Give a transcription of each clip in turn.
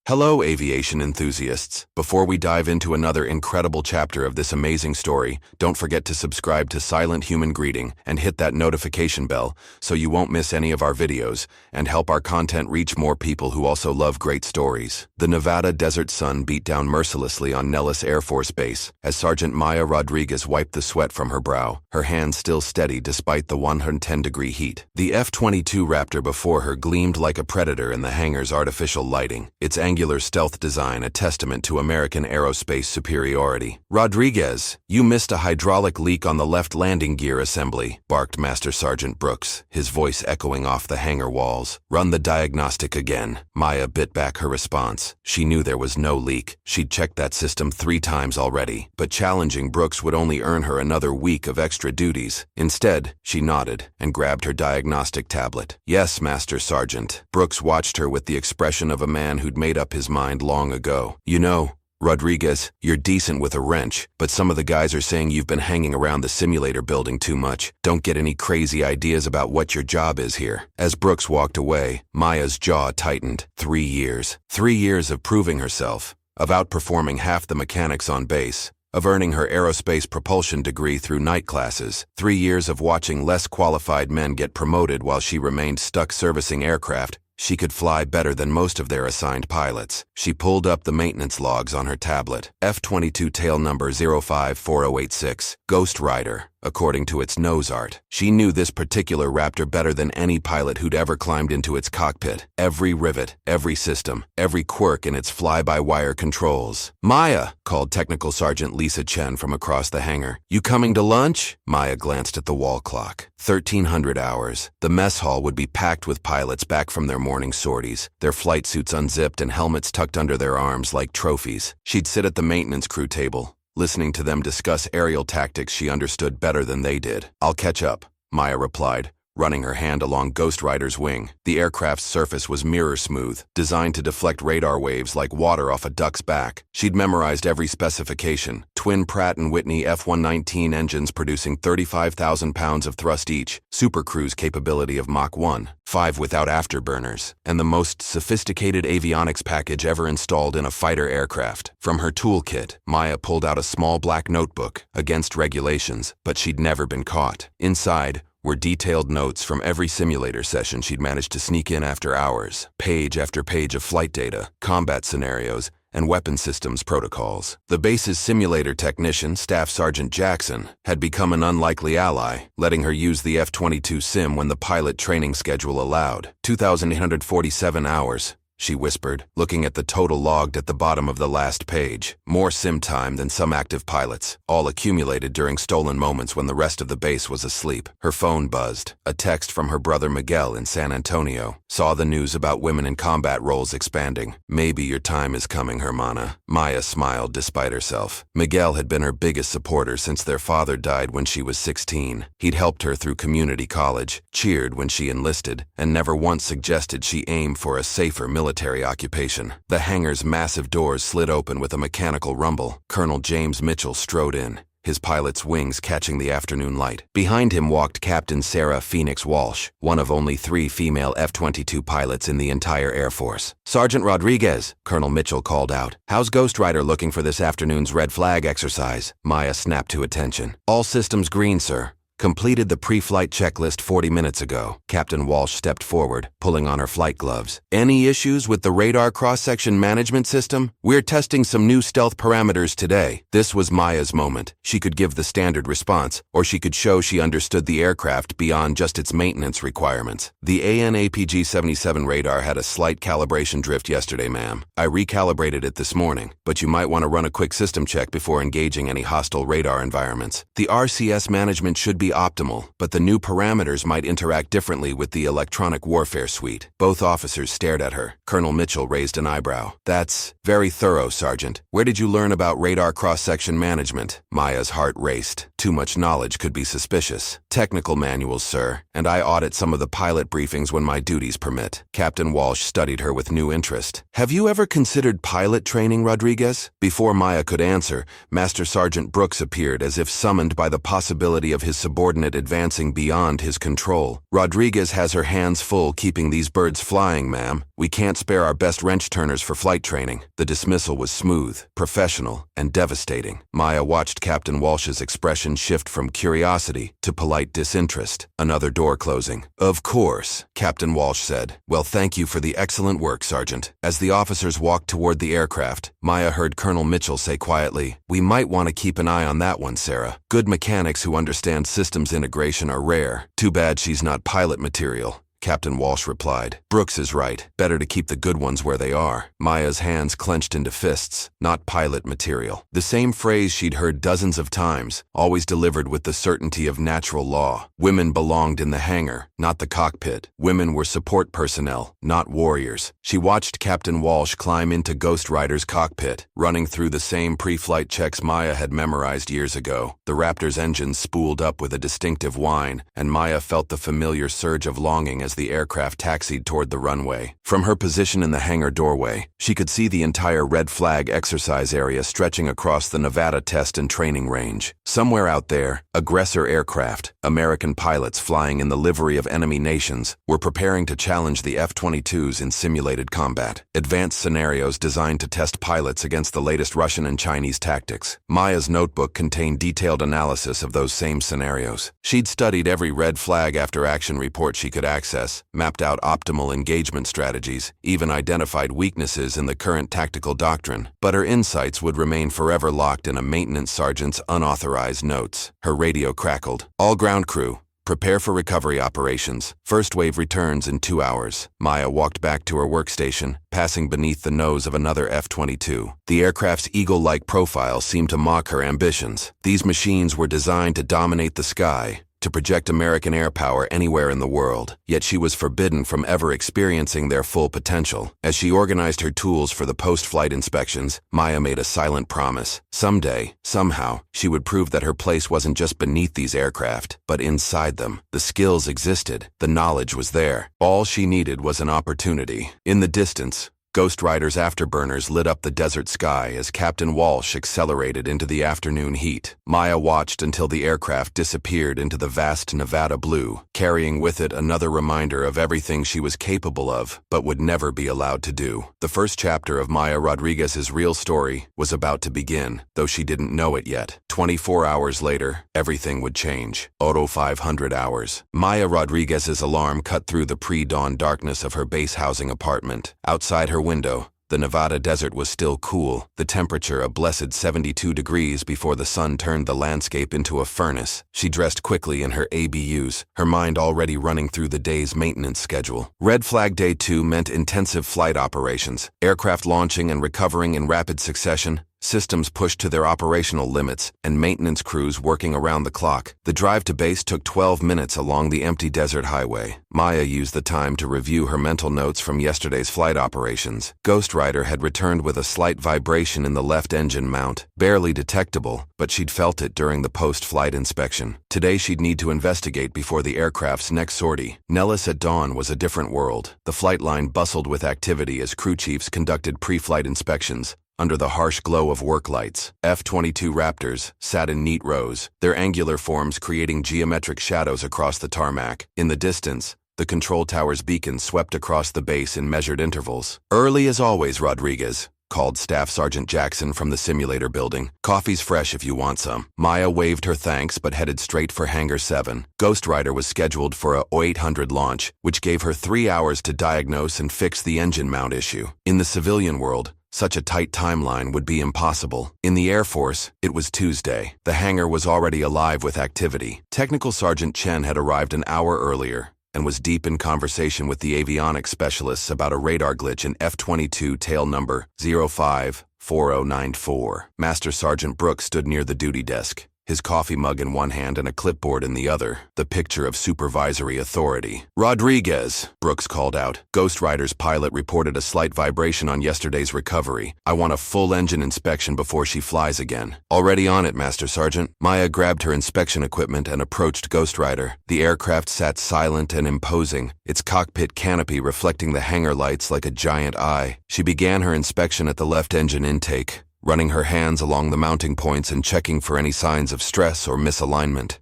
Hello, aviation enthusiasts. Before we dive into another incredible chapter of this amazing story, don't forget to subscribe to Silent Human Greeting and hit that notification bell so you won't miss any of our videos and help our content reach more people who also love great stories. The Nevada desert sun beat down mercilessly on Nellis Air Force Base as Sergeant Maya Rodriguez wiped the sweat from her brow, her hands still steady despite the 110-degree heat. The F-22 Raptor before her gleamed like a predator in the hangar's artificial lighting, its angular stealth design a testament to American aerospace superiority. "Rodriguez, you missed a hydraulic leak on the left landing gear assembly," barked Master Sergeant Brooks, his voice echoing off the hangar walls. "Run the diagnostic again." Maya bit back her response. She knew there was no leak. She'd checked that system 3 times already, but challenging Brooks would only earn her another week of extra duties. Instead, she nodded and grabbed her diagnostic tablet. "Yes, Master Sergeant." Brooks watched her with the expression of a man who'd made up his mind long ago. "You know, Rodriguez, you're decent with a wrench, but some of the guys are saying you've been hanging around the simulator building too much. Don't get any crazy ideas about what your job is here." As Brooks walked away, Maya's jaw tightened. 3 years. 3 years of proving herself, of outperforming half the mechanics on base, of earning her aerospace propulsion degree through night classes, 3 years of watching less qualified men get promoted while she remained stuck servicing aircraft. She could fly better than most of their assigned pilots. She pulled up the maintenance logs on her tablet. F-22 tail number 054086, Ghost Rider, according to its nose art. She knew this particular Raptor better than any pilot who'd ever climbed into its cockpit. Every rivet, every system, every quirk in its fly-by-wire controls. "Maya," called Technical Sergeant Lisa Chen from across the hangar. "You coming to lunch?" Maya glanced at the wall clock. 1300 hours. The mess hall would be packed with pilots back from their morning sorties, their flight suits unzipped and helmets tucked under their arms like trophies. She'd sit at the maintenance crew table, listening to them discuss aerial tactics she understood better than they did. "I'll catch up," Maya replied, running her hand along Ghost Rider's wing. The aircraft's surface was mirror smooth, designed to deflect radar waves like water off a duck's back. She'd memorized every specification. Twin Pratt & Whitney F-119 engines producing 35,000 pounds of thrust each, Super Cruise capability of Mach 1, 5 without afterburners, and the most sophisticated avionics package ever installed in a fighter aircraft. From her toolkit, Maya pulled out a small black notebook, against regulations, but she'd never been caught. Inside were detailed notes from every simulator session she'd managed to sneak in after hours, page after page of flight data, combat scenarios, and weapon systems protocols. The base's simulator technician, Staff Sergeant Jackson, had become an unlikely ally, letting her use the F-22 sim when the pilot training schedule allowed. 2,847 hours. She whispered, looking at the total logged at the bottom of the last page. More sim time than some active pilots, all accumulated during stolen moments when the rest of the base was asleep. Her phone buzzed. A text from her brother Miguel in San Antonio. "Saw the news about women in combat roles expanding. Maybe your time is coming, Hermana." Maya smiled despite herself. Miguel had been her biggest supporter since their father died when she was 16. He'd helped her through community college, cheered when she enlisted, and never once suggested she aim for a safer military occupation. The hangar's massive doors slid open with a mechanical rumble. Colonel James Mitchell strode in, his pilot's wings catching the afternoon light. Behind him walked Captain Sarah Phoenix Walsh, one of only 3 female F-22 pilots in the entire Air Force. "Sergeant Rodriguez," Colonel Mitchell called out. "How's Ghost Rider looking for this afternoon's red flag exercise?" Maya snapped to attention. "All systems green, sir. Completed the pre-flight checklist 40 minutes ago." Captain Walsh stepped forward, pulling on her flight gloves. "Any issues with the radar cross-section management system? We're testing some new stealth parameters today." This was Maya's moment. She could give the standard response, or she could show she understood the aircraft beyond just its maintenance requirements. "The AN/APG-77 radar had a slight calibration drift yesterday, ma'am. I recalibrated it this morning, but you might want to run a quick system check before engaging any hostile radar environments. The RCS management should be optimal, but the new parameters might interact differently with the electronic warfare suite." Both officers stared at her. Colonel Mitchell raised an eyebrow. "That's very thorough, Sergeant. Where did you learn about radar cross-section management?" Maya's heart raced. Too much knowledge could be suspicious. "Technical manuals, sir, and I audit some of the pilot briefings when my duties permit." Captain Walsh studied her with new interest. "Have you ever considered pilot training, Rodriguez?" Before Maya could answer, Master Sergeant Brooks appeared as if summoned by the possibility of his subordinate advancing beyond his control. "Rodriguez has her hands full keeping these birds flying, ma'am. We can't spare our best wrench turners for flight training." The dismissal was smooth, professional, and devastating. Maya watched Captain Walsh's expression shift from curiosity to polite disinterest. Another door closing. "Of course," Captain Walsh said. "Well, thank you for the excellent work, Sergeant." As the officers walked toward the aircraft, Maya heard Colonel Mitchell say quietly, "We might want to keep an eye on that one, Sarah. Good mechanics who understand systems integration are rare. Too bad she's not pilot material." Captain Walsh replied. "Brooks is right. Better to keep the good ones where they are." Maya's hands clenched into fists. Not pilot material. The same phrase she'd heard dozens of times, always delivered with the certainty of natural law. Women belonged in the hangar, not the cockpit. Women were support personnel, not warriors. She watched Captain Walsh climb into Ghost Rider's cockpit, running through the same pre-flight checks Maya had memorized years ago. The Raptor's engines spooled up with a distinctive whine, and Maya felt the familiar surge of longing as the aircraft taxied toward the runway. From her position in the hangar doorway, she could see the entire red flag exercise area stretching across the Nevada test and training range. Somewhere out there, aggressor aircraft, American pilots flying in the livery of enemy nations, were preparing to challenge the F-22s in simulated combat. Advanced scenarios designed to test pilots against the latest Russian and Chinese tactics. Maya's notebook contained detailed analysis of those same scenarios. She'd studied every red flag after-action report she could access, mapped out optimal engagement strategies, even identified weaknesses in the current tactical doctrine. But her insights would remain forever locked in a maintenance sergeant's unauthorized notes. Her radio crackled. "All ground crew, prepare for recovery operations. First wave returns in 2 hours." Maya walked back to her workstation, passing beneath the nose of another F-22. The aircraft's eagle-like profile seemed to mock her ambitions. These machines were designed to dominate the sky, to project American air power anywhere in the world, yet she was forbidden from ever experiencing their full potential. As she organized her tools for the post-flight inspections, Maya made a silent promise. Someday, somehow, she would prove that her place wasn't just beneath these aircraft, but inside them. The skills existed, the knowledge was there. All she needed was an opportunity. In the distance, Ghost Rider's afterburners lit up the desert sky as Captain Walsh accelerated into the afternoon heat. Maya watched until the aircraft disappeared into the vast Nevada blue, carrying with it another reminder of everything she was capable of, but would never be allowed to do. The first chapter of Maya Rodriguez's real story was about to begin, though she didn't know it yet. 24 hours later, everything would change. Auto 500 hours. Maya Rodriguez's alarm cut through the pre-dawn darkness of her base housing apartment. Outside her window, the Nevada desert was still cool, the temperature a blessed 72 degrees before the sun turned the landscape into a furnace. She dressed quickly in her ABUs, her mind already running through the day's maintenance schedule. Red Flag Day 2 meant intensive flight operations, aircraft launching and recovering in rapid succession, systems pushed to their operational limits, and maintenance crews working around the clock. The drive to base took 12 minutes along the empty desert highway. Maya used the time to review her mental notes from yesterday's flight operations. Ghost Rider had returned with a slight vibration in the left engine mount, barely detectable, but she'd felt it during the post-flight inspection. Today she'd need to investigate before the aircraft's next sortie. Nellis at dawn was a different world. The flight line bustled with activity as crew chiefs conducted pre-flight inspections. Under the harsh glow of work lights, F-22 Raptors sat in neat rows, their angular forms creating geometric shadows across the tarmac. In the distance, the control tower's beacons swept across the base in measured intervals. "Early as always, Rodriguez," called Staff Sergeant Jackson from the simulator building. "Coffee's fresh if you want some." Maya waved her thanks but headed straight for Hangar 7. Ghost Rider was scheduled for a 0800 launch, which gave her 3 hours to diagnose and fix the engine mount issue. In the civilian world, such a tight timeline would be impossible. In the Air Force, it was Tuesday. The hangar was already alive with activity. Technical Sergeant Chen had arrived an hour earlier and was deep in conversation with the avionics specialists about a radar glitch in F-22 tail number 054094. Master Sergeant Brooks stood near the duty desk, his coffee mug in one hand and a clipboard in the other, the picture of supervisory authority. "Rodriguez," Brooks called out. "Ghost Rider's pilot reported a slight vibration on yesterday's recovery. I want a full engine inspection before she flies again." "Already on it, Master Sergeant." Maya grabbed her inspection equipment and approached Ghost Rider. The aircraft sat silent and imposing, its cockpit canopy reflecting the hangar lights like a giant eye. She began her inspection at the left engine intake, running her hands along the mounting points and checking for any signs of stress or misalignment.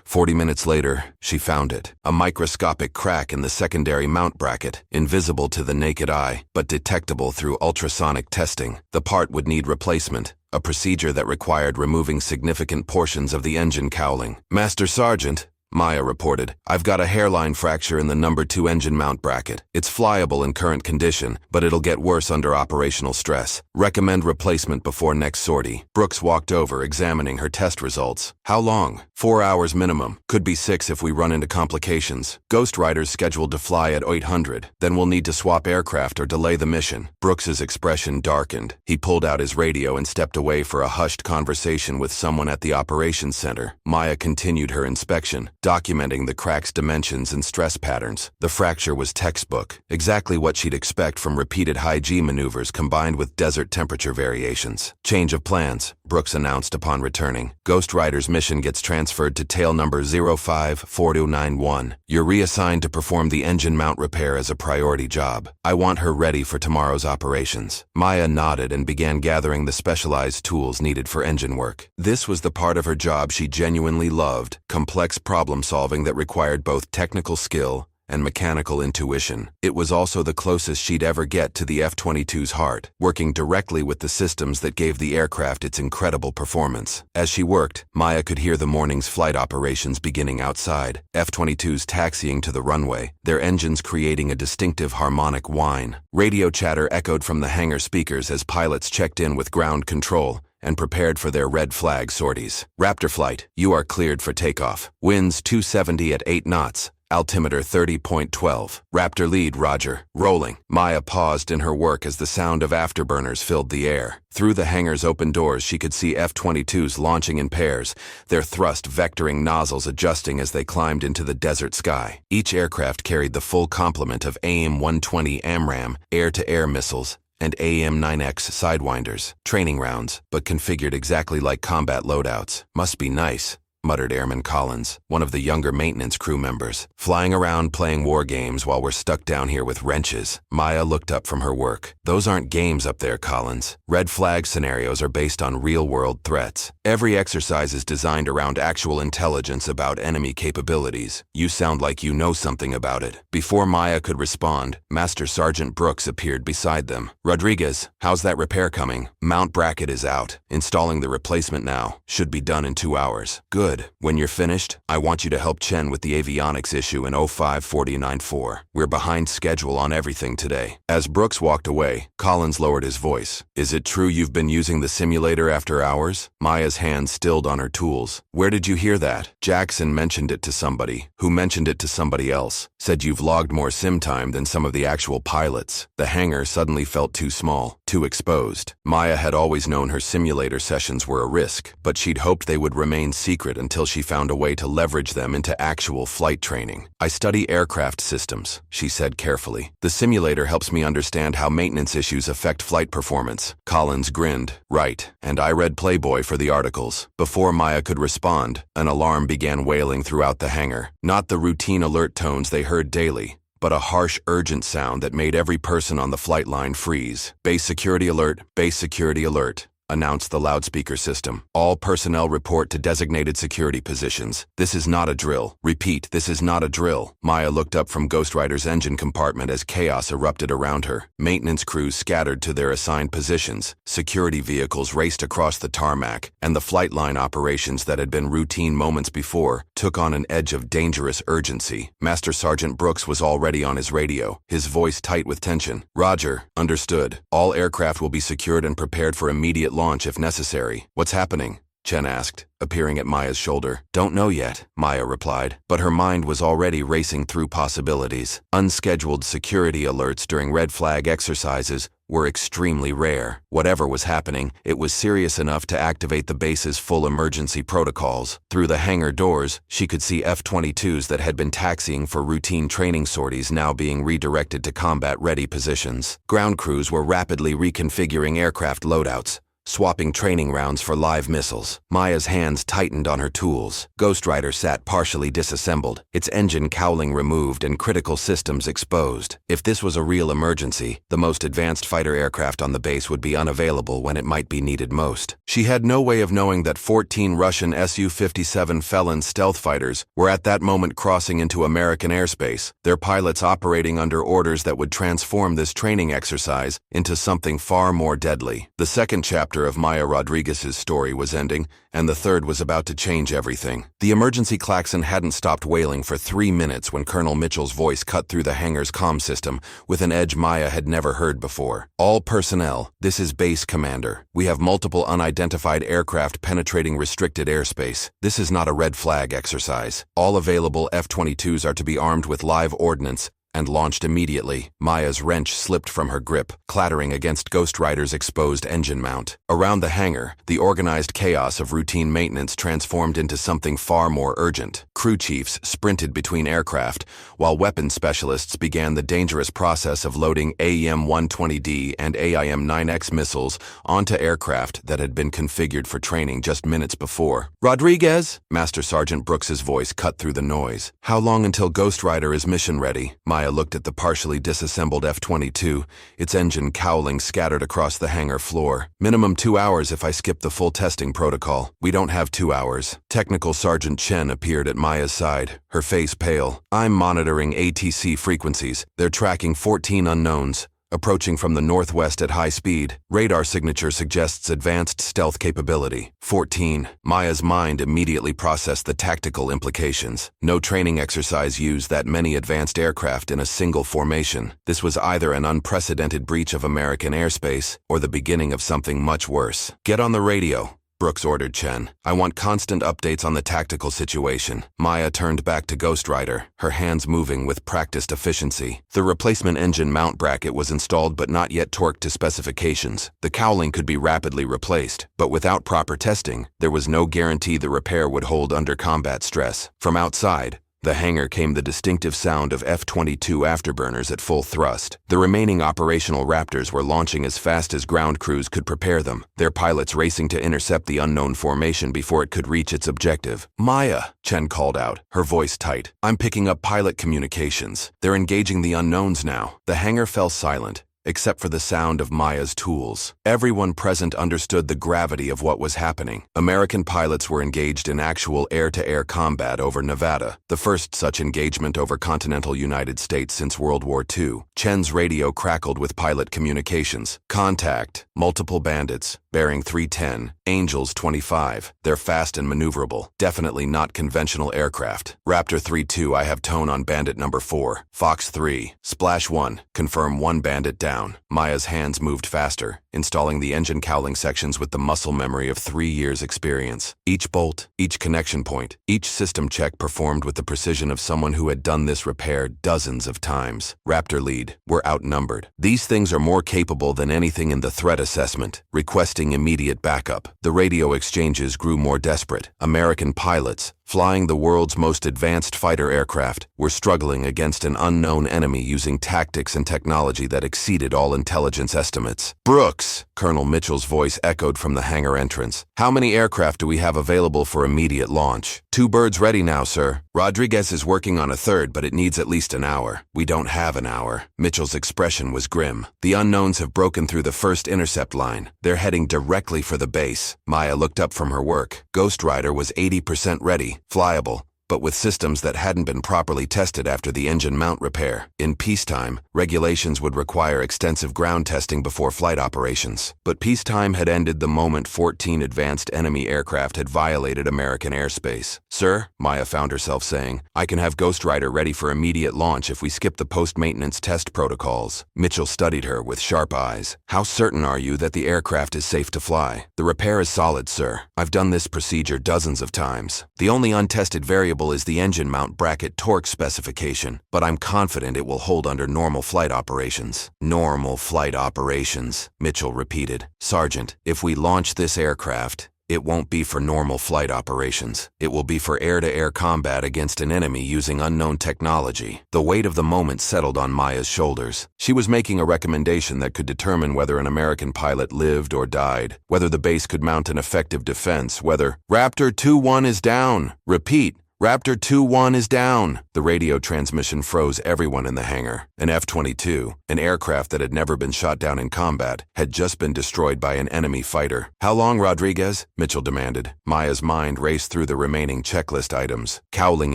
40 minutes later, she found it. A microscopic crack in the secondary mount bracket, invisible to the naked eye, but detectable through ultrasonic testing. The part would need replacement, a procedure that required removing significant portions of the engine cowling. "Master Sergeant," Maya reported, "I've got a hairline fracture in the number 2 engine mount bracket. It's flyable in current condition, but it'll get worse under operational stress. Recommend replacement before next sortie." Brooks walked over, examining her test results. "How long?" 4 hours minimum. Could be 6 if we run into complications. Ghost Rider's scheduled to fly at 800. Then we'll need to swap aircraft or delay the mission." Brooks's expression darkened. He pulled out his radio and stepped away for a hushed conversation with someone at the operations center. Maya continued her inspection, documenting the crack's dimensions and stress patterns. The fracture was textbook, exactly what she'd expect from repeated high-G maneuvers combined with desert temperature variations. "Change of plans," Brooks announced upon returning. "Ghost Rider's mission gets transferred to tail number 054291. You're reassigned to perform the engine mount repair as a priority job. I want her ready for tomorrow's operations." Maya nodded and began gathering the specialized tools needed for engine work. This was the part of her job she genuinely loved, complex problem-solving that required both technical skill and mechanical intuition. It was also the closest she'd ever get to the F-22's heart, working directly with the systems that gave the aircraft its incredible performance. As she worked, Maya could hear the morning's flight operations beginning outside, F-22s taxiing to the runway, their engines creating a distinctive harmonic whine. Radio chatter echoed from the hangar speakers as pilots checked in with ground control and prepared for their red flag sorties. "Raptor flight, you are cleared for takeoff. Winds 270 at 8 knots. Altimeter 30.12. Raptor lead, roger. Rolling." Maya paused in her work as the sound of afterburners filled the air. Through the hangar's open doors, she could see F-22s launching in pairs, their thrust vectoring nozzles adjusting as they climbed into the desert sky. Each aircraft carried the full complement of AIM-120 AMRAAM air-to-air missiles and AIM-9X Sidewinders, training rounds, but configured exactly like combat loadouts. "Must be nice," muttered Airman Collins, one of the younger maintenance crew members. "Flying around playing war games while we're stuck down here with wrenches." Maya looked up from her work. "Those aren't games up there, Collins. Red flag scenarios are based on real-world threats. Every exercise is designed around actual intelligence about enemy capabilities. You sound like you know something about it." Before Maya could respond, Master Sergeant Brooks appeared beside them. "Rodriguez, how's that repair coming?" "Mount bracket is out. Installing the replacement now. Should be done in 2 hours." "Good. When you're finished, I want you to help Chen with the avionics issue in 054094. We're behind schedule on everything today." As Brooks walked away, Collins lowered his voice. "Is it true you've been using the simulator after hours?" Maya's hand stilled on her tools. "Where did you hear that?" "Jackson mentioned it to somebody, who mentioned it to somebody else. Said you've logged more sim time than some of the actual pilots." The hangar suddenly felt too small, too exposed. Maya had always known her simulator sessions were a risk, but she'd hoped they would remain secret until she found a way to leverage them into actual flight training. "I study aircraft systems," she said carefully. "The simulator helps me understand how maintenance issues affect flight performance." Collins grinned. "Right, and I read Playboy for the articles." Before Maya could respond, an alarm began wailing throughout the hangar. Not the routine alert tones they heard daily, but a harsh, urgent sound that made every person on the flight line freeze. "Base security alert, base security alert," announced the loudspeaker system. "All personnel report to designated security positions. This is not a drill. Repeat, this is not a drill." Maya looked up from Ghost Rider's engine compartment as chaos erupted around her. Maintenance crews scattered to their assigned positions, security vehicles raced across the tarmac, and the flight line operations that had been routine moments before took on an edge of dangerous urgency. Master Sergeant Brooks was already on his radio, his voice tight with tension. "Roger, understood. All aircraft will be secured and prepared for immediate launch if necessary." "What's happening?" Chen asked, appearing at Maya's shoulder. "Don't know yet," Maya replied, but her mind was already racing through possibilities. Unscheduled security alerts during red flag exercises were extremely rare. Whatever was happening, it was serious enough to activate the base's full emergency protocols. Through the hangar doors, she could see F-22s that had been taxiing for routine training sorties now being redirected to combat-ready positions. Ground crews were rapidly reconfiguring aircraft loadouts, swapping training rounds for live missiles. Maya's hands tightened on her tools. Ghost Rider sat partially disassembled, its engine cowling removed and critical systems exposed. If this was a real emergency, the most advanced fighter aircraft on the base would be unavailable when it might be needed most. She had no way of knowing that 14 Russian Su-57 Felon stealth fighters were at that moment crossing into American airspace, their pilots operating under orders that would transform this training exercise into something far more deadly. The second chapter of Maya Rodriguez's story was ending, and the third was about to change everything. The emergency klaxon hadn't stopped wailing for 3 minutes when Colonel Mitchell's voice cut through the hangar's comm system with an edge Maya had never heard before. "All personnel, this is Base Commander. We have multiple unidentified aircraft penetrating restricted airspace. This is not a red flag exercise. All available F-22s are to be armed with live ordnance and launched immediately." Maya's wrench slipped from her grip, clattering against Ghost Rider's exposed engine mount. Around the hangar, the organized chaos of routine maintenance transformed into something far more urgent. Crew chiefs sprinted between aircraft, while weapons specialists began the dangerous process of loading AEM-120D and AIM-9X missiles onto aircraft that had been configured for training just minutes before. "Rodriguez!" Master Sergeant Brooks's voice cut through the noise. "How long until Ghost Rider is mission ready?" Maya looked at the partially disassembled F-22, its engine cowling scattered across the hangar floor. "Minimum 2 hours if I skip the full testing protocol." "We don't have 2 hours. Technical Sergeant Chen appeared at Maya's side, her face pale. "I'm monitoring ATC frequencies. They're tracking 14 unknowns, approaching from the northwest at high speed. Radar signature suggests advanced stealth capability." 14. Maya's mind immediately processed the tactical implications. No training exercise used that many advanced aircraft in a single formation. This was either an unprecedented breach of American airspace or the beginning of something much worse. "Get on the radio," Brooks ordered Chen. "I want constant updates on the tactical situation." Maya turned back to Ghost Rider, her hands moving with practiced efficiency. The replacement engine mount bracket was installed but not yet torqued to specifications. The cowling could be rapidly replaced, but without proper testing, there was no guarantee the repair would hold under combat stress. From outside the hangar came the distinctive sound of F-22 afterburners at full thrust. The remaining operational Raptors were launching as fast as ground crews could prepare them, their pilots racing to intercept the unknown formation before it could reach its objective. "Maya," Chen called out, her voice tight. "I'm picking up pilot communications. They're engaging the unknowns now." The hangar fell silent, except for the sound of Maya's tools. Everyone present understood the gravity of what was happening. American pilots were engaged in actual air-to-air combat over Nevada, the first such engagement over continental United States since World War II. Chen's radio crackled with pilot communications. "Contact. Multiple bandits. Bearing 310. Angels 25. They're fast and maneuverable. Definitely not conventional aircraft. Raptor 3-2, I have tone on bandit number 4. Fox 3. Splash 1. Confirm 1 bandit down." Maya's hands moved faster, installing the engine cowling sections with the muscle memory of 3 years' experience. Each bolt, each connection point, each system check performed with the precision of someone who had done this repair dozens of times. Raptor lead, we're outnumbered. These things are more capable than anything in the threat assessment. Requesting immediate backup. The radio exchanges grew more desperate. American pilots, flying the world's most advanced fighter aircraft, were struggling against an unknown enemy using tactics and technology that exceeded all intelligence estimates. "Brooks," Colonel Mitchell's voice echoed from the hangar entrance. "How many aircraft do we have available for immediate launch?" "2 birds ready now, sir. Rodriguez is working on a third, but it needs at least an hour." "We don't have an hour." Mitchell's expression was grim. "The unknowns have broken through the first intercept line. They're heading directly for the base." Maya looked up from her work. Ghost Rider was 80% ready, flyable, but with systems that hadn't been properly tested after the engine mount repair. In peacetime, regulations would require extensive ground testing before flight operations. But peacetime had ended the moment 14 advanced enemy aircraft had violated American airspace. "Sir," Maya found herself saying, "I can have Ghost Rider ready for immediate launch if we skip the post-maintenance test protocols." Mitchell studied her with sharp eyes. "How certain are you that the aircraft is safe to fly?" "The repair is solid, sir. I've done this procedure dozens of times. The only untested variable is the engine mount bracket torque specification, but I'm confident it will hold under normal flight operations." "Normal flight operations," Mitchell repeated. "Sergeant, if we launch this aircraft, It won't be for normal flight operations. It will be for air-to-air combat against an enemy using unknown technology. The weight of the moment settled on Maya's shoulders. She was making a recommendation that could determine whether an American pilot lived or died, whether the base could mount an effective defense, whether Raptor 2-1 is down. Repeat. Raptor 2-1 is down. The radio transmission froze everyone in the hangar. An F-22, an aircraft that had never been shot down in combat, had just been destroyed by an enemy fighter. How long, Rodriguez? Mitchell demanded. Maya's mind raced through the remaining checklist items. Cowling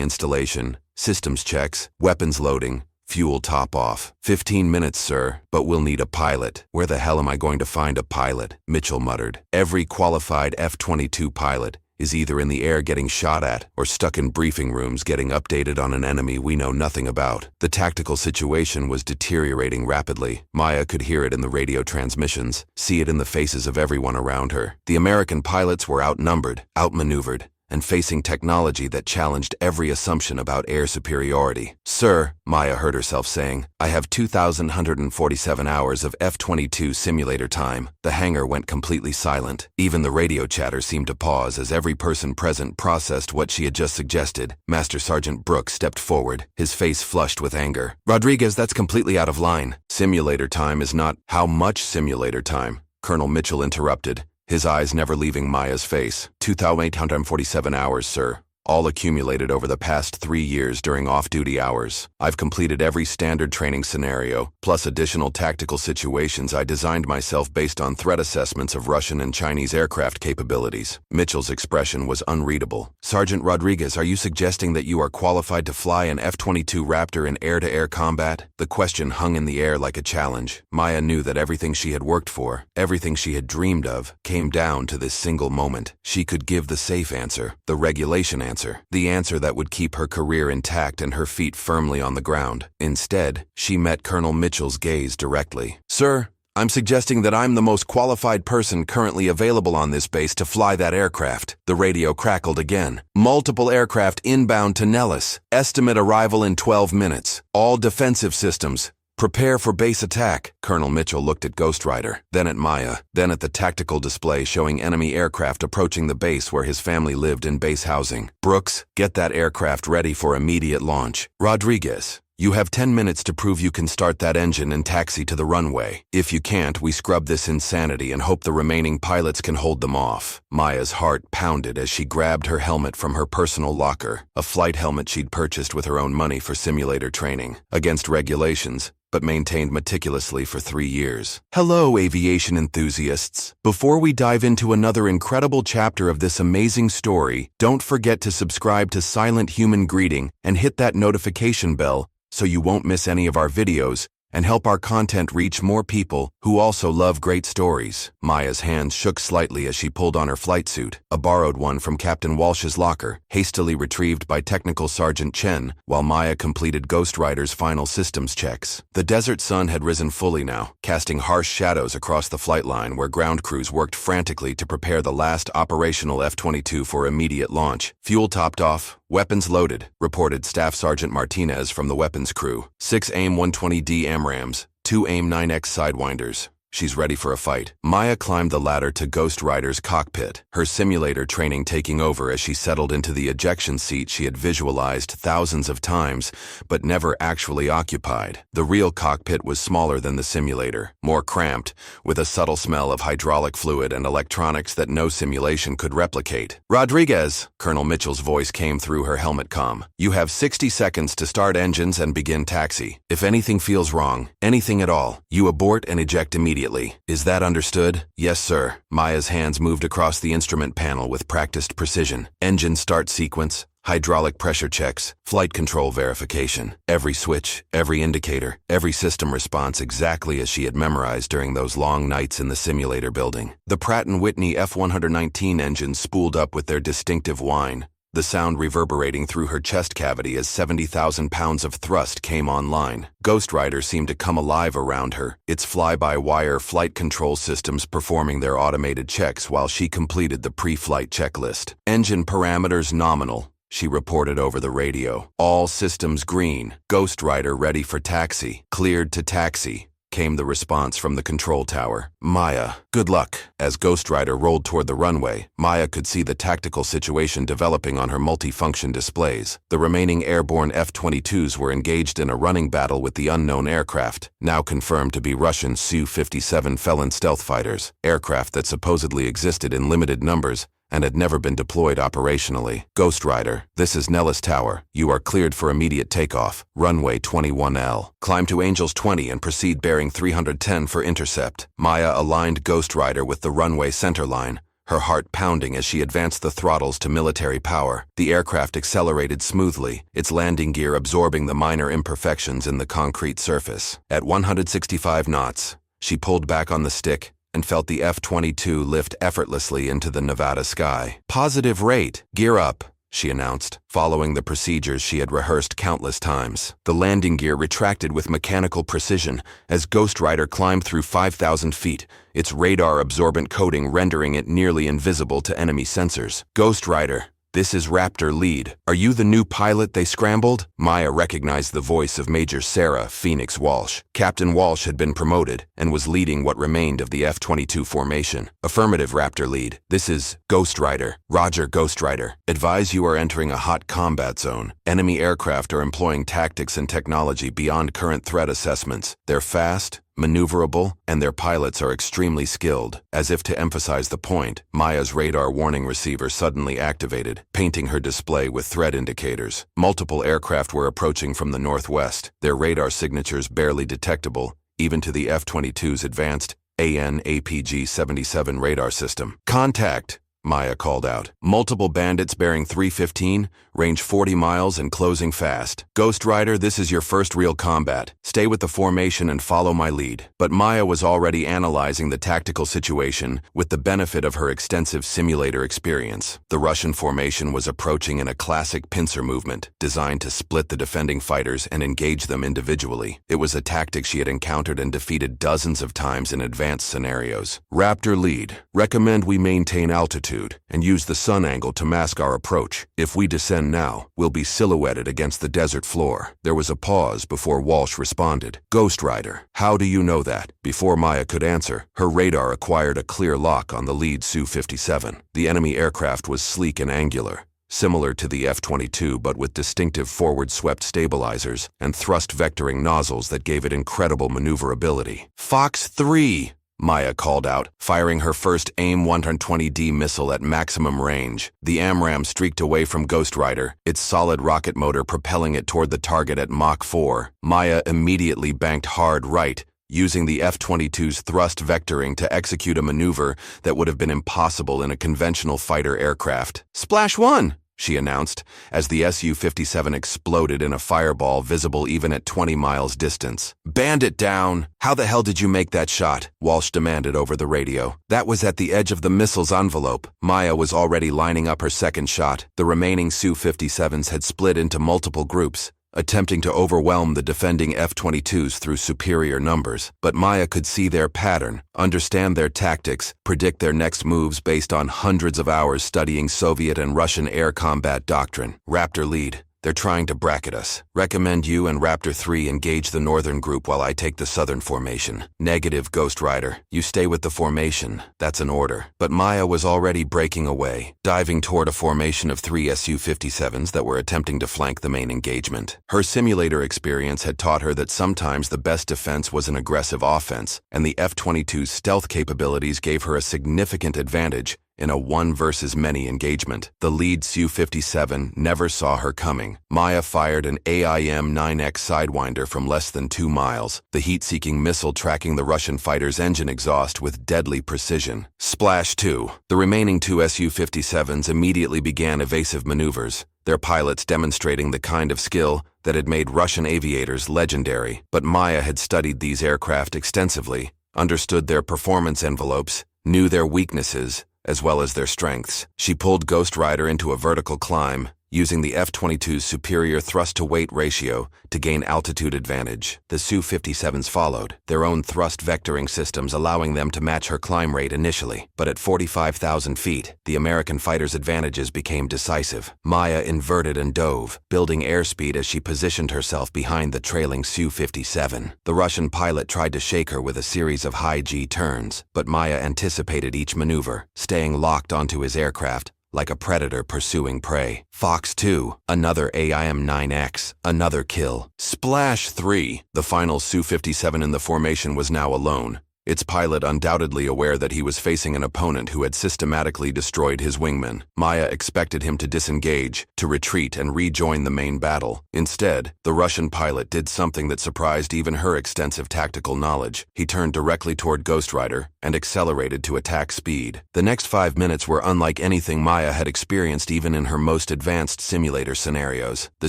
installation, systems checks, weapons loading, fuel top-off. 15 minutes, sir, but we'll need a pilot. Where the hell am I going to find a pilot? Mitchell muttered. Every qualified F-22 pilot is either in the air getting shot at or stuck in briefing rooms getting updated on an enemy we know nothing about. The tactical situation was deteriorating rapidly. Maya could hear it in the radio transmissions, see it in the faces of everyone around her. The American pilots were outnumbered, outmaneuvered, and facing technology that challenged every assumption about air superiority. Sir, Maya heard herself saying, I have 2,147 hours of F-22 simulator time. The hangar went completely silent. Even the radio chatter seemed to pause as every person present processed what she had just suggested. Master Sergeant Brooks stepped forward, his face flushed with anger. Rodriguez, that's completely out of line. Simulator time is not how much simulator time, Colonel Mitchell interrupted, his eyes never leaving Maya's face. 2,847 hours, sir. All accumulated over the past 3 years during off-duty hours. I've completed every standard training scenario, plus additional tactical situations I designed myself based on threat assessments of Russian and Chinese aircraft capabilities. Mitchell's expression was unreadable. Sergeant Rodriguez, are you suggesting that you are qualified to fly an F-22 Raptor in air-to-air combat? The question hung in the air like a challenge. Maya knew that everything she had worked for, everything she had dreamed of, came down to this single moment. She could give the safe answer, the regulation answer. The answer that would keep her career intact and her feet firmly on the ground. Instead, she met Colonel Mitchell's gaze directly. Sir, I'm suggesting that I'm the most qualified person currently available on this base to fly that aircraft. The radio crackled again. Multiple aircraft inbound to Nellis. Estimate arrival in 12 minutes. All defensive systems. Prepare for base attack. Colonel Mitchell looked at Ghost Rider, then at Maya, then at the tactical display showing enemy aircraft approaching the base where his family lived in base housing. Brooks, get that aircraft ready for immediate launch. Rodriguez, you have 10 minutes to prove you can start that engine and taxi to the runway. If you can't, we scrub this insanity and hope the remaining pilots can hold them off. Maya's heart pounded as she grabbed her helmet from her personal locker, a flight helmet she'd purchased with her own money for simulator training, against regulations, but maintained meticulously for 3 years. Hello, aviation enthusiasts. Before we dive into another incredible chapter of this amazing story, don't forget to subscribe to Silent Human Greeting and hit that notification bell so you won't miss any of our videos and help our content reach more people who also love great stories. Maya's hands shook slightly as she pulled on her flight suit, a borrowed one from Captain Walsh's locker, hastily retrieved by Technical Sergeant Chen, while Maya completed Ghost Rider's final systems checks. The desert sun had risen fully now, casting harsh shadows across the flight line where ground crews worked frantically to prepare the last operational F-22 for immediate launch. Fuel topped off, weapons loaded, reported Staff Sergeant Martinez from the weapons crew. 6 AIM-120D AMRAAMs, 2 AIM-9X Sidewinders. She's ready for a fight. Maya climbed the ladder to Ghost Rider's cockpit, her simulator training taking over as she settled into the ejection seat she had visualized thousands of times, but never actually occupied. The real cockpit was smaller than the simulator, more cramped, with a subtle smell of hydraulic fluid and electronics that no simulation could replicate. Rodriguez, Colonel Mitchell's voice came through her helmet comm. You have 60 seconds to start engines and begin taxi. If anything feels wrong, anything at all, you abort and eject immediately. Is that understood? Yes, sir. Maya's hands moved across the instrument panel with practiced precision. Engine start sequence, hydraulic pressure checks, flight control verification. Every switch, every indicator, every system response exactly as she had memorized during those long nights in the simulator building. The Pratt & Whitney F-119 engines spooled up with their distinctive whine, the sound reverberating through her chest cavity as 70,000 pounds of thrust came online. Ghost Rider seemed to come alive around her, its fly-by-wire flight control systems performing their automated checks while she completed the pre-flight checklist. Engine parameters nominal, she reported over the radio. All systems green. Ghost Rider ready for taxi. Cleared to taxi. came the response from the control tower. Maya, good luck. As Ghost Rider rolled toward the runway, Maya could see the tactical situation developing on her multifunction displays. The remaining airborne F-22s were engaged in a running battle with the unknown aircraft, now confirmed to be Russian Su-57 Felon stealth fighters, aircraft that supposedly existed in limited numbers and had never been deployed operationally. Ghost Rider, this is Nellis Tower. You are cleared for immediate takeoff. Runway 21L. Climb to Angels 20 and proceed bearing 310 for intercept. Maya aligned Ghost Rider with the runway centerline, her heart pounding as she advanced the throttles to military power. The aircraft accelerated smoothly, its landing gear absorbing the minor imperfections in the concrete surface. At 165 knots, she pulled back on the stick and felt the F-22 lift effortlessly into the Nevada sky. Positive rate. Gear up, she announced, following the procedures she had rehearsed countless times. The landing gear retracted with mechanical precision as Ghost Rider climbed through 5,000 feet, its radar-absorbent coating rendering it nearly invisible to enemy sensors. Ghost Rider, this is Raptor lead. Are you the new pilot they scrambled? Maya recognized the voice of Major Sarah Phoenix Walsh. Captain Walsh had been promoted and was leading what remained of the F-22 formation. Affirmative, Raptor lead. This is Ghost Rider. Roger, Ghost Rider. Advise you are entering a hot combat zone. Enemy aircraft are employing tactics and technology beyond current threat assessments. They're fast, maneuverable, and their pilots are extremely skilled. As if to emphasize the point, Maya's radar warning receiver suddenly activated, painting her display with threat indicators. Multiple aircraft were approaching from the northwest, their radar signatures barely detectable, even to the F-22's advanced AN/APG-77 radar system. Contact! Maya called out. Multiple bandits bearing 315, range 40 miles and closing fast. Ghost Rider, this is your first real combat. Stay with the formation and follow my lead. But Maya was already analyzing the tactical situation with the benefit of her extensive simulator experience. The Russian formation was approaching in a classic pincer movement, designed to split the defending fighters and engage them individually. It was a tactic she had encountered and defeated dozens of times in advanced scenarios. Raptor lead, recommend we maintain altitude and use the sun angle to mask our approach. If we descend now, we'll be silhouetted against the desert floor. There was a pause before Walsh responded. Ghost Rider, how do you know that? Before Maya could answer, her radar acquired a clear lock on the lead Su-57. The enemy aircraft was sleek and angular, similar to the F-22 but with distinctive forward-swept stabilizers and thrust vectoring nozzles that gave it incredible maneuverability. Fox 3! Maya called out, firing her first AIM-120D missile at maximum range. The AMRAAM streaked away from Ghost Rider, its solid rocket motor propelling it toward the target at Mach 4. Maya immediately banked hard right, using the F-22's thrust vectoring to execute a maneuver that would have been impossible in a conventional fighter aircraft. Splash 1! She announced, as the Su-57 exploded in a fireball visible even at 20 miles distance. Bandit down! How the hell did you make that shot? Walsh demanded over the radio. That was at the edge of the missile's envelope. Maya was already lining up her second shot. The remaining Su-57s had split into multiple groups, attempting to overwhelm the defending F-22s through superior numbers. But Maya could see their pattern, understand their tactics, predict their next moves based on hundreds of hours studying Soviet and Russian air combat doctrine. Raptor lead. They're trying to bracket us. Recommend you and Raptor 3 engage the northern group while I take the southern formation. Negative, Ghost Rider. You stay with the formation. That's an order. But Maya was already breaking away, diving toward a formation of 3 Su-57s that were attempting to flank the main engagement. Her simulator experience had taught her that sometimes the best defense was an aggressive offense, and the F-22's stealth capabilities gave her a significant advantage in a one-versus-many engagement. The lead Su-57 never saw her coming. Maya fired an AIM-9X Sidewinder from less than 2 miles, the heat-seeking missile tracking the Russian fighter's engine exhaust with deadly precision. Splash 2. The remaining 2 Su-57s immediately began evasive maneuvers, their pilots demonstrating the kind of skill that had made Russian aviators legendary. But Maya had studied these aircraft extensively, understood their performance envelopes, knew their weaknesses, as well as their strengths. She pulled Ghost Rider into a vertical climb, using the F-22's superior thrust-to-weight ratio to gain altitude advantage. The Su-57s followed, their own thrust vectoring systems allowing them to match her climb rate initially. But at 45,000 feet, the American fighter's advantages became decisive. Maya inverted and dove, building airspeed as she positioned herself behind the trailing Su-57. The Russian pilot tried to shake her with a series of high G turns, but Maya anticipated each maneuver, staying locked onto his aircraft like a predator pursuing prey. Fox 2, another AIM-9X, another kill. Splash 3. The final Su-57 in the formation was now alone, its pilot undoubtedly aware that he was facing an opponent who had systematically destroyed his wingman. Maya expected him to disengage, to retreat and rejoin the main battle. Instead, the Russian pilot did something that surprised even her extensive tactical knowledge. He turned directly toward Ghost Rider and accelerated to attack speed. The next 5 minutes were unlike anything Maya had experienced even in her most advanced simulator scenarios. The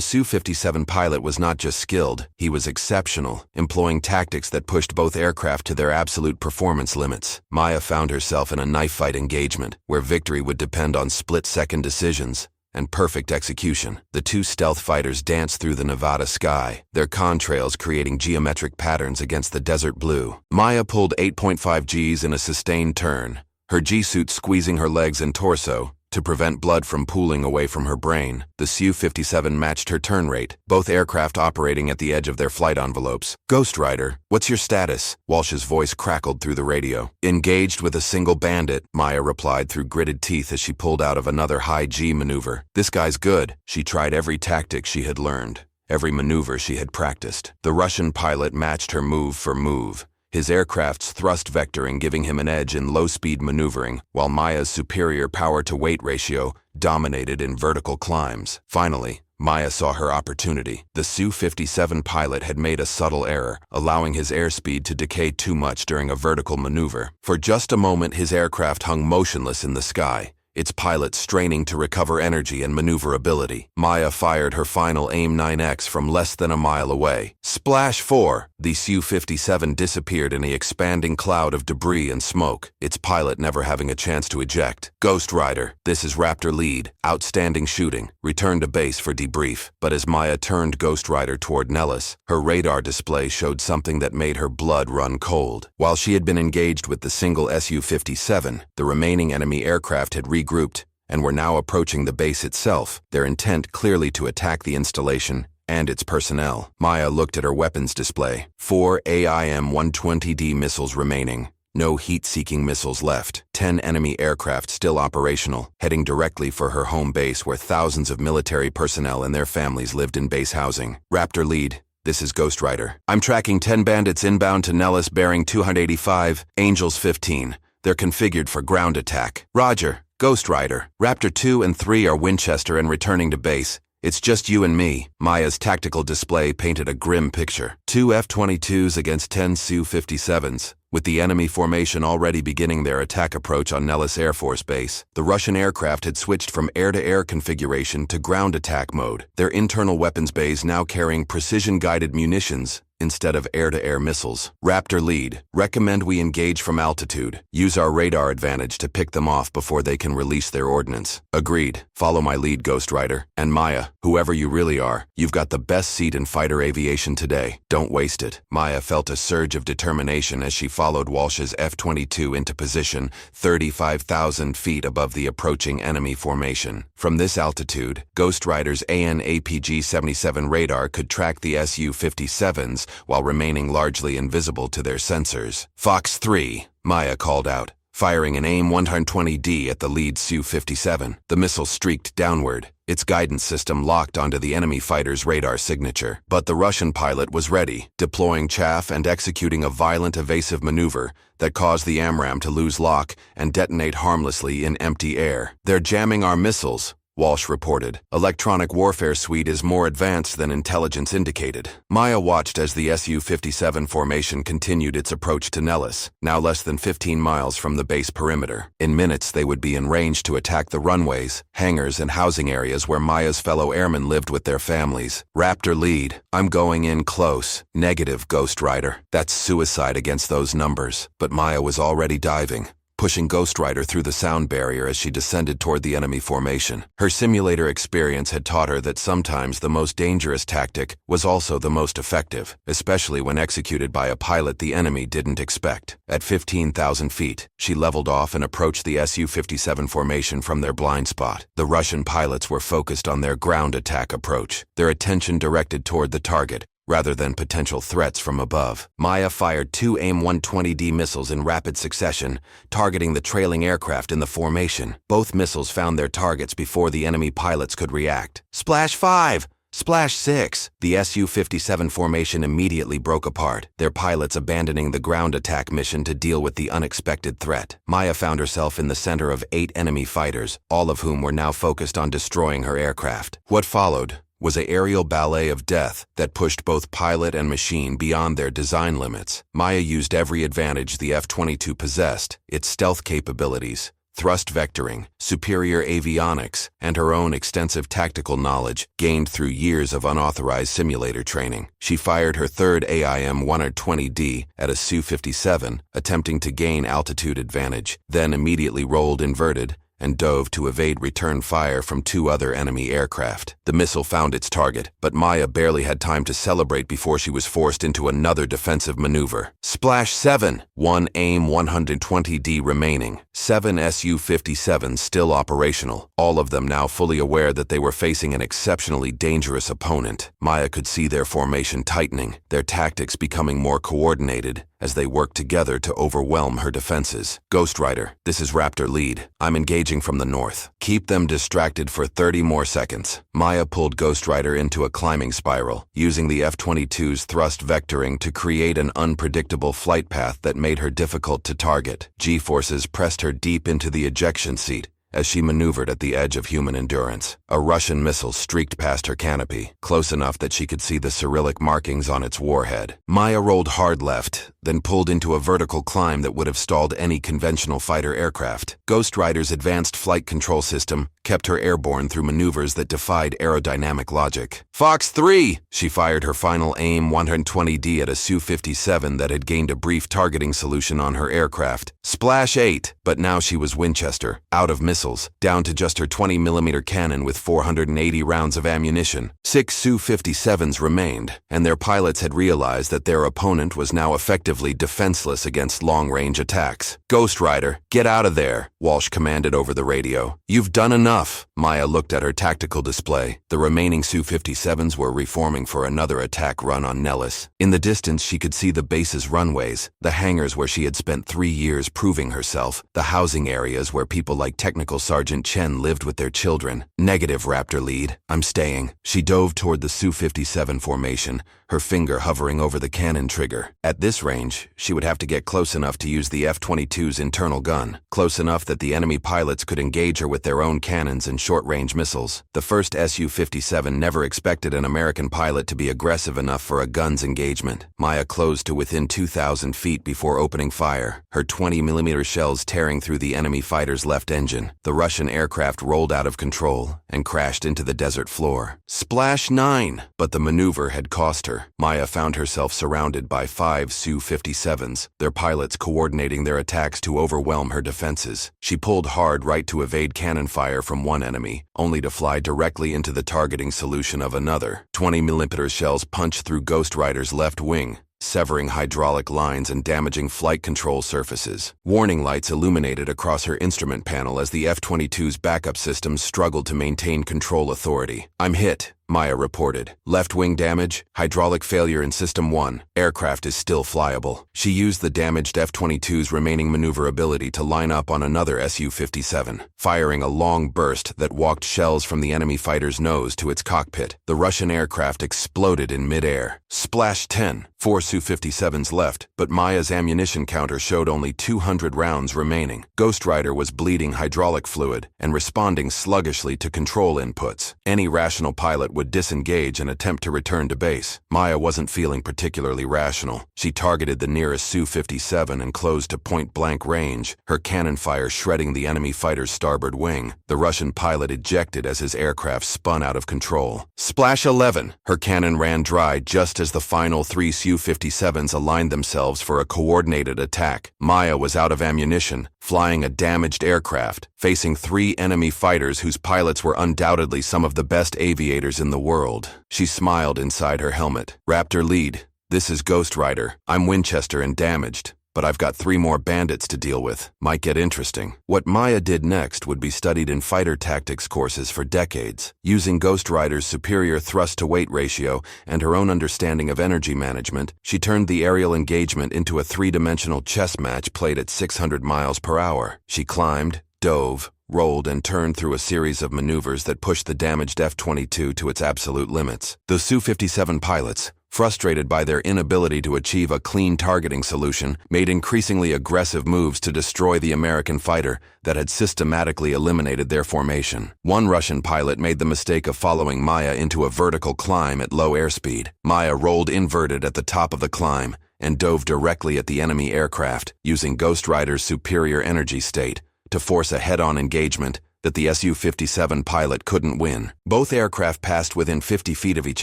Su-57 pilot was not just skilled, he was exceptional, employing tactics that pushed both aircraft to their absolute performance limits. Maya found herself in a knife-fight engagement, where victory would depend on split-second decisions and perfect execution. The two stealth fighters danced through the Nevada sky, their contrails creating geometric patterns against the desert blue. Maya pulled 8.5 Gs in a sustained turn, her G-suit squeezing her legs and torso to prevent blood from pooling away from her brain. The Su-57 matched her turn rate, both aircraft operating at the edge of their flight envelopes. "Ghost Rider, what's your status?" Walsh's voice crackled through the radio. "Engaged with a single bandit," Maya replied through gritted teeth as she pulled out of another high G maneuver. "This guy's good." She tried every tactic she had learned, every maneuver she had practiced. The Russian pilot matched her move for move, his aircraft's thrust vectoring giving him an edge in low-speed maneuvering, while Maya's superior power-to-weight ratio dominated in vertical climbs. Finally, Maya saw her opportunity. The Su-57 pilot had made a subtle error, allowing his airspeed to decay too much during a vertical maneuver. For just a moment, his aircraft hung motionless in the sky, its pilot straining to recover energy and maneuverability. Maya fired her final AIM-9X from less than a mile away. Splash 4! The Su-57 disappeared in an expanding cloud of debris and smoke, its pilot never having a chance to eject. "Ghost Rider, this is Raptor lead. Outstanding shooting. Return to base for debrief." But as Maya turned Ghost Rider toward Nellis, her radar display showed something that made her blood run cold. While she had been engaged with the single Su-57, the remaining enemy aircraft had regrouped and were now approaching the base itself, their intent clearly to attack the installation and its personnel. Maya looked at her weapons display. 4 AIM-120D missiles remaining. No heat-seeking missiles left. 10 enemy aircraft still operational, heading directly for her home base where thousands of military personnel and their families lived in base housing. Raptor lead, this is Ghost Rider. I'm tracking 10 bandits inbound to Nellis bearing 285, Angels 15. They're configured for ground attack. Roger. Ghost Rider. Raptor 2 and 3 are Winchester and returning to base. It's just you and me. Maya's tactical display painted a grim picture. 2 F-22s against 10 Su-57s, with the enemy formation already beginning their attack approach on Nellis Air Force Base. The Russian aircraft had switched from air-to-air configuration to ground attack mode, their internal weapons bays now carrying precision-guided munitions instead of air-to-air missiles. Raptor lead, recommend we engage from altitude. Use our radar advantage to pick them off before they can release their ordnance. Agreed. Follow my lead, Ghost Rider. And Maya, whoever you really are, you've got the best seat in fighter aviation today. Don't waste it. Maya felt a surge of determination as she followed Walsh's F-22 into position 35,000 feet above the approaching enemy formation. From this altitude, Ghost Rider's AN/APG-77 radar could track the Su-57s while remaining largely invisible to their sensors. Fox 3, Maya called out, firing an AIM-120D at the lead Su-57. The missile streaked downward, its guidance system locked onto the enemy fighter's radar signature. But the Russian pilot was ready, deploying chaff and executing a violent evasive maneuver that caused the AMRAAM to lose lock and detonate harmlessly in empty air. "They're jamming our missiles," Walsh reported. "Electronic warfare suite is more advanced than intelligence indicated." Maya watched as the Su-57 formation continued its approach to Nellis, now less than 15 miles from the base perimeter. In minutes, they would be in range to attack the runways, hangars, and housing areas where Maya's fellow airmen lived with their families. Raptor lead, I'm going in close. Negative, Ghost Rider. That's suicide against those numbers. But Maya was already diving, pushing Ghost Rider through the sound barrier as she descended toward the enemy formation. Her simulator experience had taught her that sometimes the most dangerous tactic was also the most effective, especially when executed by a pilot the enemy didn't expect. At 15,000 feet, she leveled off and approached the Su-57 formation from their blind spot. The Russian pilots were focused on their ground attack approach, their attention directed toward the target, rather than potential threats from above. Maya fired 2 AIM-120D missiles in rapid succession, targeting the trailing aircraft in the formation. Both missiles found their targets before the enemy pilots could react. Splash 5! Splash 6! The Su-57 formation immediately broke apart, their pilots abandoning the ground attack mission to deal with the unexpected threat. Maya found herself in the center of 8 enemy fighters, all of whom were now focused on destroying her aircraft. What followed was an aerial ballet of death that pushed both pilot and machine beyond their design limits. Maya used every advantage the F-22 possessed, its stealth capabilities, thrust vectoring, superior avionics, and her own extensive tactical knowledge gained through years of unauthorized simulator training. She fired her third AIM-120D at a Su-57, attempting to gain altitude advantage, then immediately rolled inverted and dove to evade return fire from 2 other enemy aircraft. The missile found its target, but Maya barely had time to celebrate before she was forced into another defensive maneuver. Splash 7! 1 AIM-120D remaining. 7 Su-57s still operational, all of them now fully aware that they were facing an exceptionally dangerous opponent. Maya could see their formation tightening, their tactics becoming more coordinated, as they worked together to overwhelm her defenses. Ghost Rider, this is Raptor lead. I'm engaging from the north. Keep them distracted for 30 more seconds. Maya pulled Ghost Rider into a climbing spiral, using the F-22's thrust vectoring to create an unpredictable flight path that made her difficult to target. G-forces pressed her deep into the ejection seat as she maneuvered at the edge of human endurance. A Russian missile streaked past her canopy, close enough that she could see the Cyrillic markings on its warhead. Maya rolled hard left, then pulled into a vertical climb that would have stalled any conventional fighter aircraft. Ghost Rider's advanced flight control system kept her airborne through maneuvers that defied aerodynamic logic. Fox 3! She fired her final AIM-120D at a Su-57 that had gained a brief targeting solution on her aircraft. Splash 8! But now she was Winchester, out of missiles, down to just her 20mm cannon with 480 rounds of ammunition. 6 Su-57s remained, and their pilots had realized that their opponent was now effectively defenseless against long-range attacks. Ghost Rider, get out of there, Walsh commanded over the radio. You've done enough. Maya looked at her tactical display. The remaining Su-57s were reforming for another attack run on Nellis. In the distance, she could see the base's runways, the hangars where she had spent 3 years proving herself, the housing areas where people like Technical Sergeant Chen lived with their children. Negative, Raptor lead. I'm staying. She dove toward the Su-57 formation, her finger hovering over the cannon trigger. At this range, she would have to get close enough to use the F-22's internal gun, close enough that the enemy pilots could engage her with their own cannons and short-range missiles. The first Su-57 never expected an American pilot to be aggressive enough for a gun's engagement. Maya closed to within 2,000 feet before opening fire, her 20mm shells tearing through the enemy fighter's left engine. The Russian aircraft rolled out of control and crashed into the desert floor. Splash 9! But the maneuver had cost her. Maya found herself surrounded by 5 Su-57s, their pilots coordinating their attacks to overwhelm her defenses. She pulled hard right to evade cannon fire from one enemy, only to fly directly into the targeting solution of another. 20mm shells punched through Ghost Rider's left wing, severing hydraulic lines and damaging flight control surfaces. Warning lights illuminated across her instrument panel as the F-22's backup systems struggled to maintain control authority. I'm hit, Maya reported. Left wing damage, hydraulic failure in System 1. Aircraft is still flyable. She used the damaged F-22's remaining maneuverability to line up on another Su-57, firing a long burst that walked shells from the enemy fighter's nose to its cockpit. The Russian aircraft exploded in midair. Splash 10. 4 Su-57s left, but Maya's ammunition counter showed only 200 rounds remaining. Ghost Rider was bleeding hydraulic fluid and responding sluggishly to control inputs. Any rational pilot would disengage and attempt to return to base. Maya wasn't feeling particularly rational. She targeted the nearest Su-57 and closed to point-blank range, her cannon fire shredding the enemy fighter's starboard wing. The Russian pilot ejected as his aircraft spun out of control. Splash 11! Her cannon ran dry just as the final 3 Su-57s aligned themselves for a coordinated attack. Maya was out of ammunition, flying a damaged aircraft, facing 3 enemy fighters whose pilots were undoubtedly some of the best aviators in the world. She smiled inside her helmet. Raptor lead, this is Ghost Rider. I'm Winchester and damaged, but I've got 3 more bandits to deal with. Might get interesting. What Maya did next would be studied in fighter tactics courses for decades. Using Ghost Rider's superior thrust-to-weight ratio and her own understanding of energy management, she turned the aerial engagement into a 3-dimensional chess match played at 600 miles per hour. She climbed, dove, rolled, and turned through a series of maneuvers that pushed the damaged F-22 to its absolute limits. The Su-57 pilots, frustrated by their inability to achieve a clean targeting solution, made increasingly aggressive moves to destroy the American fighter that had systematically eliminated their formation. One Russian pilot made the mistake of following Maya into a vertical climb at low airspeed. Maya rolled inverted at the top of the climb and dove directly at the enemy aircraft, using Ghost Rider's superior energy state to force a head-on engagement that the Su-57 pilot couldn't win. Both aircraft passed within 50 feet of each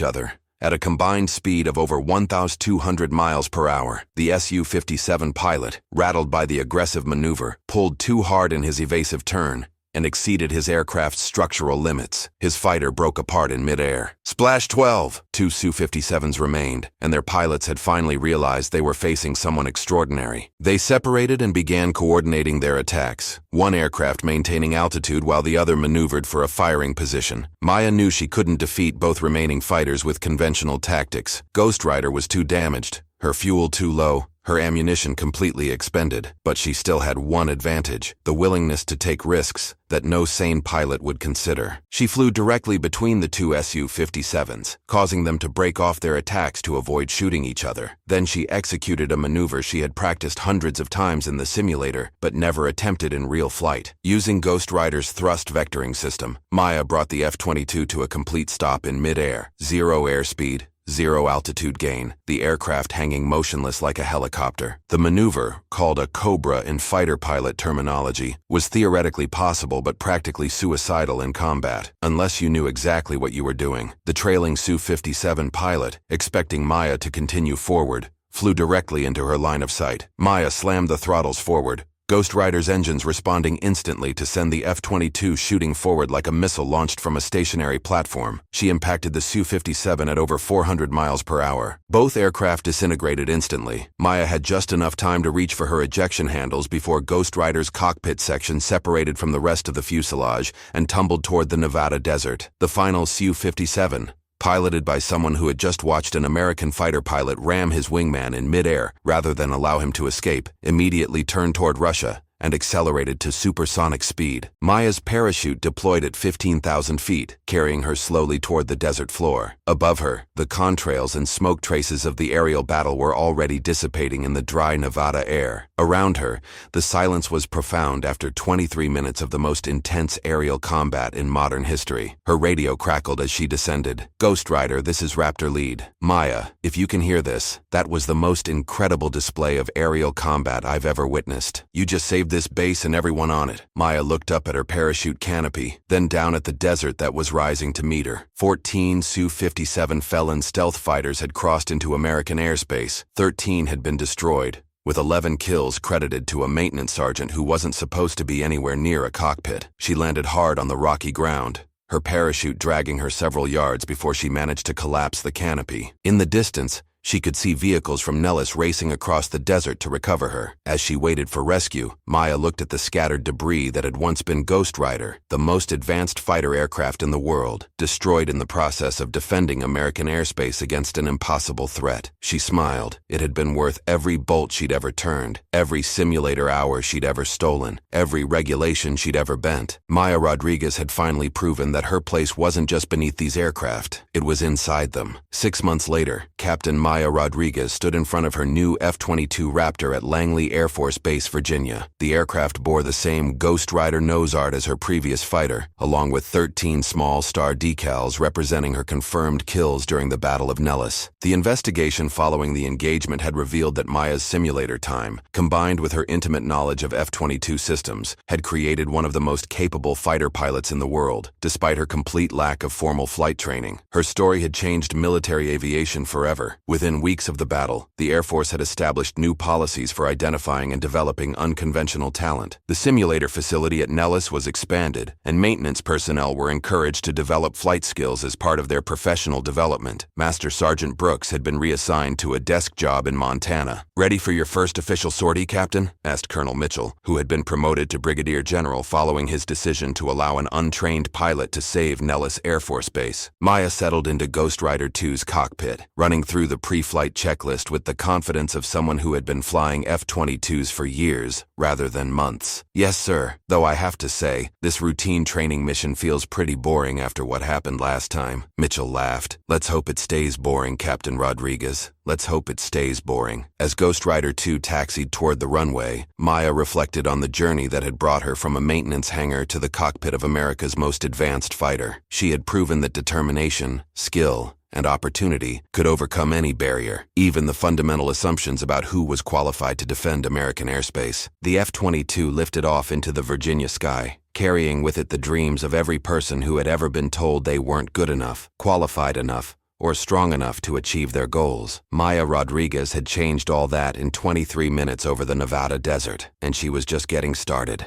other, at a combined speed of over 1,200 miles per hour. The Su-57 pilot, rattled by the aggressive maneuver, pulled too hard in his evasive turn and exceeded his aircraft's structural limits. His fighter broke apart in midair. Splash 12! 2 Su-57s remained, and their pilots had finally realized they were facing someone extraordinary. They separated and began coordinating their attacks, one aircraft maintaining altitude while the other maneuvered for a firing position. Maya knew she couldn't defeat both remaining fighters with conventional tactics. Ghost Rider was too damaged, her fuel too low, her ammunition completely expended, but she still had one advantage: the willingness to take risks that no sane pilot would consider. She flew directly between the 2 Su-57s, causing them to break off their attacks to avoid shooting each other. Then she executed a maneuver she had practiced hundreds of times in the simulator, but never attempted in real flight. Using Ghost Rider's thrust vectoring system, Maya brought the F-22 to a complete stop in mid-air. 0 airspeed, 0 altitude gain, the aircraft hanging motionless like a helicopter. The maneuver, called a Cobra in fighter pilot terminology, was theoretically possible but practically suicidal in combat, unless you knew exactly what you were doing. The trailing Su-57 pilot, expecting Maya to continue forward, flew directly into her line of sight. Maya slammed the throttles forward, Ghost Rider's engines responding instantly to send the F-22 shooting forward like a missile launched from a stationary platform. She impacted the Su-57 at over 400 miles per hour. Both aircraft disintegrated instantly. Maya had just enough time to reach for her ejection handles before Ghost Rider's cockpit section separated from the rest of the fuselage and tumbled toward the Nevada desert. The final Su-57, piloted by someone who had just watched an American fighter pilot ram his wingman in midair rather than allow him to escape, immediately turned toward Russia and accelerated to supersonic speed. Maya's parachute deployed at 15,000 feet, carrying her slowly toward the desert floor. Above her, the contrails and smoke traces of the aerial battle were already dissipating in the dry Nevada air. Around her, the silence was profound after 23 minutes of the most intense aerial combat in modern history. Her radio crackled as she descended. "Ghost Rider, this is Raptor lead. Maya, if you can hear this, that was the most incredible display of aerial combat I've ever witnessed. You just saved this base and everyone on it." Maya looked up at her parachute canopy, then down at the desert that was rising to meet her. 14 Su-57 Felon stealth fighters had crossed into American airspace. 13 had been destroyed, with 11 kills credited to a maintenance sergeant who wasn't supposed to be anywhere near a cockpit. She landed hard on the rocky ground, her parachute dragging her several yards before she managed to collapse the canopy. In the distance, she could see vehicles from Nellis racing across the desert to recover her. As she waited for rescue, Maya looked at the scattered debris that had once been Ghost Rider, the most advanced fighter aircraft in the world, destroyed in the process of defending American airspace against an impossible threat. She smiled. It had been worth every bolt she'd ever turned, every simulator hour she'd ever stolen, every regulation she'd ever bent. Maya Rodriguez had finally proven that her place wasn't just beneath these aircraft, it was inside them. 6 months later, Captain Maya Rodriguez stood in front of her new F-22 Raptor at Langley Air Force Base, Virginia. The aircraft bore the same Ghost Rider nose art as her previous fighter, along with 13 small star decals representing her confirmed kills during the Battle of Nellis. The investigation following the engagement had revealed that Maya's simulator time, combined with her intimate knowledge of F-22 systems, had created one of the most capable fighter pilots in the world, despite her complete lack of formal flight training. Her story had changed military aviation forever. Within weeks of the battle, the Air Force had established new policies for identifying and developing unconventional talent. The simulator facility at Nellis was expanded, and maintenance personnel were encouraged to develop flight skills as part of their professional development. Master Sergeant Brooks had been reassigned to a desk job in Montana. "Ready for your first official sortie, Captain?" asked Colonel Mitchell, who had been promoted to Brigadier General following his decision to allow an untrained pilot to save Nellis Air Force Base. Maya settled into Ghost Rider 2's cockpit, running through the pre-flight checklist with the confidence of someone who had been flying F-22s for years, rather than months. "Yes, sir, though I have to say, this routine training mission feels pretty boring after what happened last time." Mitchell laughed. "Let's hope it stays boring, Captain Rodriguez. Let's hope it stays boring." As Ghost Rider 2 taxied toward the runway, Maya reflected on the journey that had brought her from a maintenance hangar to the cockpit of America's most advanced fighter. She had proven that determination, skill, and opportunity could overcome any barrier, even the fundamental assumptions about who was qualified to defend American airspace. The F-22 lifted off into the Virginia sky, carrying with it the dreams of every person who had ever been told they weren't good enough, qualified enough, or strong enough to achieve their goals. Maya Rodriguez had changed all that in 23 minutes over the Nevada desert, and she was just getting started.